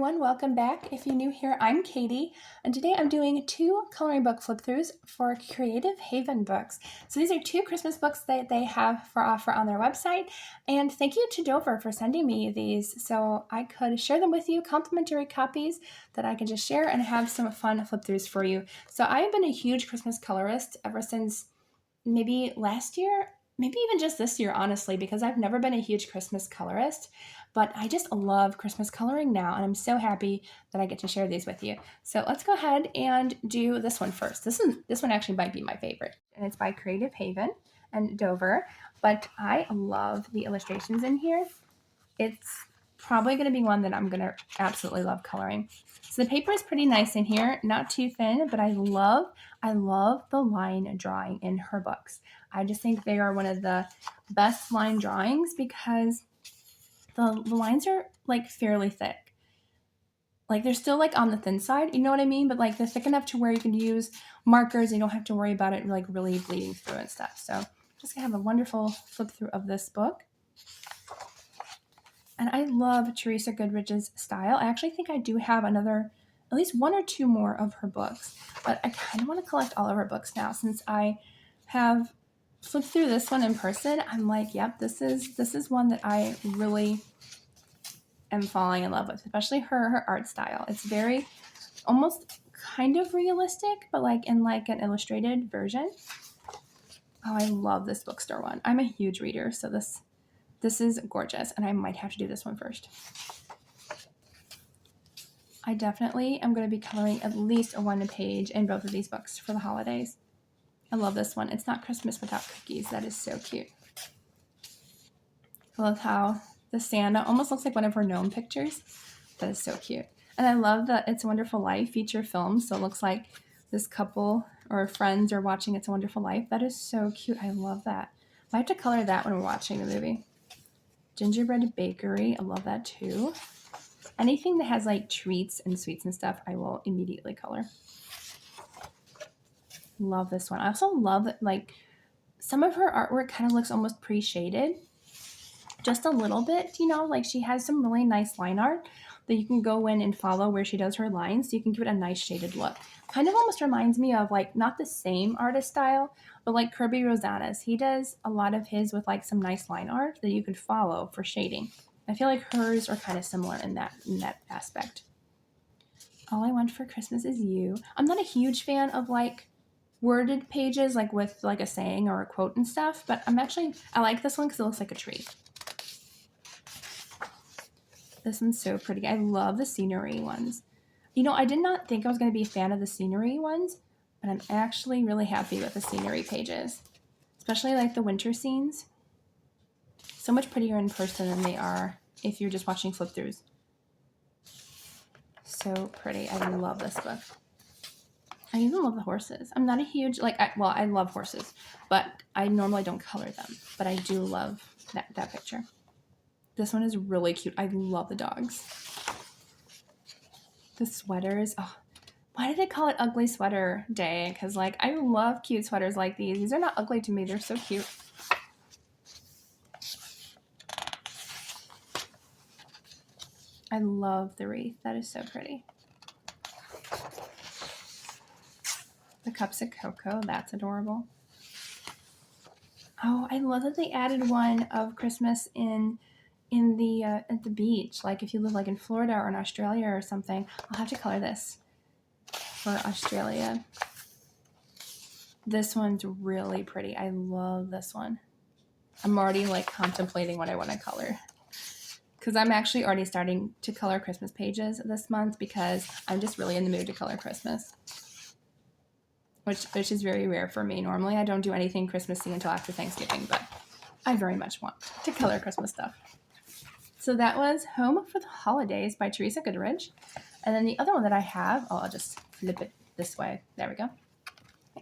everyone, welcome back. If you're new here, I'm Katie, and today I'm doing 2 coloring book flip-throughs for Creative Haven Books. So these are 2 Christmas books that they have for offer on their website, and thank you to Dover for sending me these so I could share them with you, complimentary copies that I can just share and have some fun flip-throughs for you. So I've been a huge Christmas colorist ever since maybe last year, maybe even just this year, honestly, because I've never been a huge Christmas colorist, but I just love Christmas coloring now, and I'm so happy that I get to share these with you. So let's go ahead and do this one first. This one actually might be my favorite, and it's by Creative Haven and Dover, but I love the illustrations in here. It's probably going to be one that I'm going to absolutely love coloring. So the paper is pretty nice in here, not too thin, but I love the line drawing in her books. I just think they are one of the best line drawings because the lines are like fairly thick. Like they're still like on the thin side, you know what I mean? But like they're thick enough to where you can use markers and you don't have to worry about it like really bleeding through and stuff. So just gonna have a wonderful flip through of this book. And I love Teresa Goodridge's style. I actually think I do have at least 1 or 2 more of her books, but I kind of want to collect all of her books now since I have flipped through this one in person. I'm like, yep, this is one that I really am falling in love with, especially her art style. It's very almost kind of realistic, but like in like an illustrated version. Oh, I love this bookstore one. I'm a huge reader, so this is gorgeous, and I might have to do this one first. I definitely am going to be coloring at least a 1 page in both of these books for the holidays. I love this one. It's not Christmas without cookies. That is so cute. I love how the Santa almost looks like one of her gnome pictures. That is so cute. And I love the It's a Wonderful Life feature film. So it looks like this couple or friends are watching It's a Wonderful Life. That is so cute. I love that. I have to color that when we're watching the movie. Gingerbread Bakery. I love that too. Anything that has like treats and sweets and stuff, I will immediately color. Love this one. I also love that like some of her artwork kind of looks almost pre-shaded. Just a little bit, you know, like she has some really nice line art that you can go in and follow where she does her lines so you can give it a nice shaded look. Kind of almost reminds me of like not the same artist style, but like Kirby Rosanas. He does a lot of his with like some nice line art that you could follow for shading. I feel like hers are kind of similar in that aspect. All I Want for Christmas Is You. I'm not a huge fan of like worded pages like with like a saying or a quote and stuff, but I like this one because it looks like a tree. This one's so pretty. I love the scenery ones. You know, I did not think I was going to be a fan of the scenery ones, but I'm actually really happy with the scenery pages, especially like the winter scenes. So much prettier in person than they are if you're just watching flip-throughs. So pretty. I love this book. I even love the horses. I'm not a huge, I love horses, but I normally don't color them, but I do love that picture. This one is really cute. I love the dogs. The sweaters. Oh, why did they call it Ugly Sweater Day? Because, like, I love cute sweaters like these. These are not ugly to me. They're so cute. I love the wreath. That is so pretty. The cups of cocoa. That's adorable. Oh, I love that they added one of Christmas at the beach. Like if you live like in Florida or in Australia or something. I'll have to color this for Australia. This one's really pretty. I love this one. I'm already like contemplating what I want to color because I'm actually already starting to color Christmas pages this month because I'm just really in the mood to color Christmas, which is very rare for me. Normally I don't do anything Christmassy until after Thanksgiving, but I very much want to color Christmas stuff. So that was Home for the Holidays by Teresa Goodridge. And then the other one that I have, I'll just flip it this way. There we go.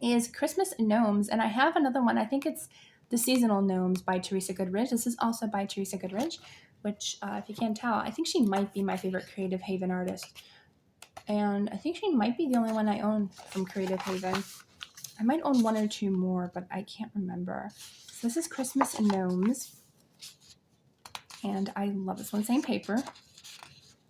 Is Christmas Gnomes. And I have another one. I think it's The Seasonal Gnomes by Teresa Goodridge. This is also by Teresa Goodridge, which, if you can't tell, I think she might be my favorite Creative Haven artist. And I think she might be the only one I own from Creative Haven. I might own 1 or 2 more, but I can't remember. So this is Christmas Gnomes. And I love this one. Same paper.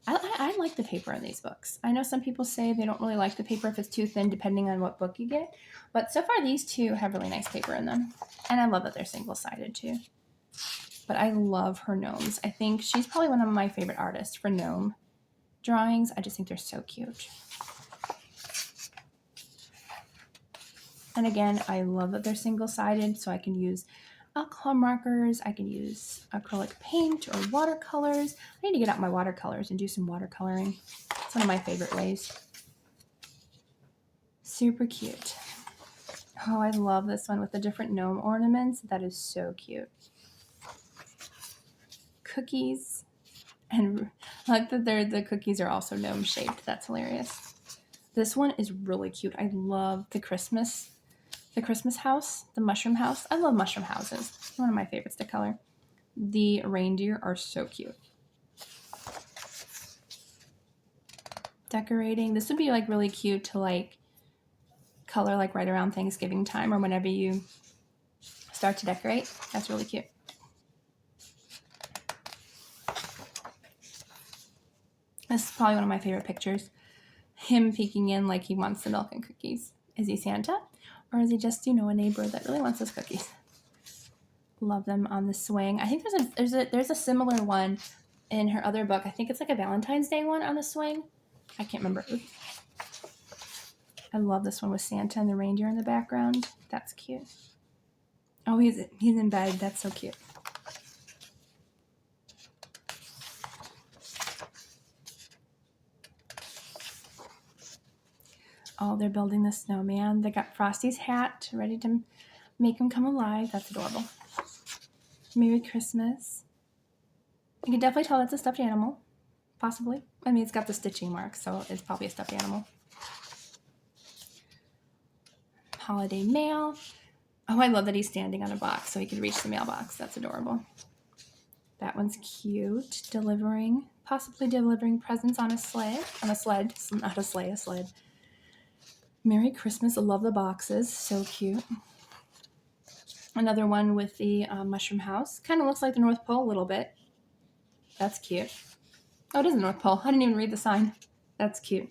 I like the paper in these books. I know some people say they don't really like the paper if it's too thin, depending on what book you get. But so far, these two have really nice paper in them. And I love that they're single-sided, too. But I love her gnomes. I think she's probably one of my favorite artists for gnome drawings. I just think they're so cute. And again, I love that they're single-sided, so I can use alcohol markers, I can use acrylic paint or watercolors. I need to get out my watercolors and do some watercoloring. It's one of my favorite ways. Super cute. Oh, I love this one with the different gnome ornaments. That is so cute. Cookies. And I like that the cookies are also gnome shaped. That's hilarious. This one is really cute. I love the Christmas house, the mushroom house. I love mushroom houses. It's one of my favorites to color. The reindeer are so cute. Decorating. This would be like really cute to like color like right around Thanksgiving time or whenever you start to decorate. That's really cute. This is probably one of my favorite pictures. Him peeking in like he wants the milk and cookies. Is he Santa? Or is he just, a neighbor that really wants his cookies? Love them on the swing. I think there's a similar one in her other book. I think it's like a Valentine's Day one on the swing. I can't remember. I love this one with Santa and the reindeer in the background. That's cute. Oh, he's in bed. That's so cute. Oh, they're building the snowman. They got Frosty's hat ready to make him come alive. That's adorable. Merry Christmas. You can definitely tell that's a stuffed animal. Possibly. I mean, it's got the stitching mark, so it's probably a stuffed animal. Holiday mail. Oh, I love that he's standing on a box so he can reach the mailbox. That's adorable. That one's cute. Possibly delivering presents on a sled. On a sled. Not a sleigh, a sled. Merry Christmas. I love the boxes. So cute. Another one with the mushroom house. Kind of looks like the North Pole a little bit. That's cute. Oh, it is the North Pole. I didn't even read the sign. That's cute.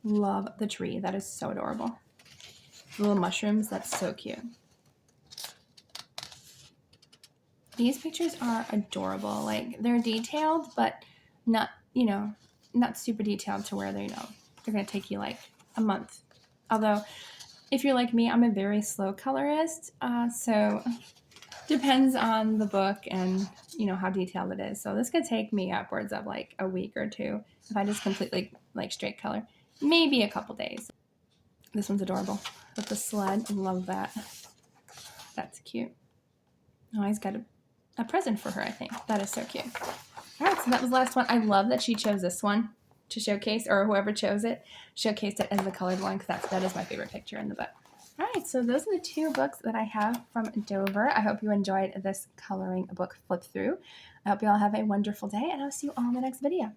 Love the tree. That is so adorable. The little mushrooms. That's so cute. These pictures are adorable. Like, they're detailed, but not, not super detailed to where they're going to take you like a month. Although, if you're like me, I'm a very slow colorist, so depends on the book and, how detailed it is. So this could take me upwards of like a week or two if I just completely like straight color. Maybe a couple days. This one's adorable with the sled. I love that. That's cute. Oh, he's got a present for her, I think. That is so cute. All right, so that was the last one. I love that she chose this one to showcase, or whoever chose it, showcased it as the colored one, because that is my favorite picture in the book. All right, so those are the two books that I have from Dover. I hope you enjoyed this coloring book flip through. I hope you all have a wonderful day, and I'll see you all in the next video.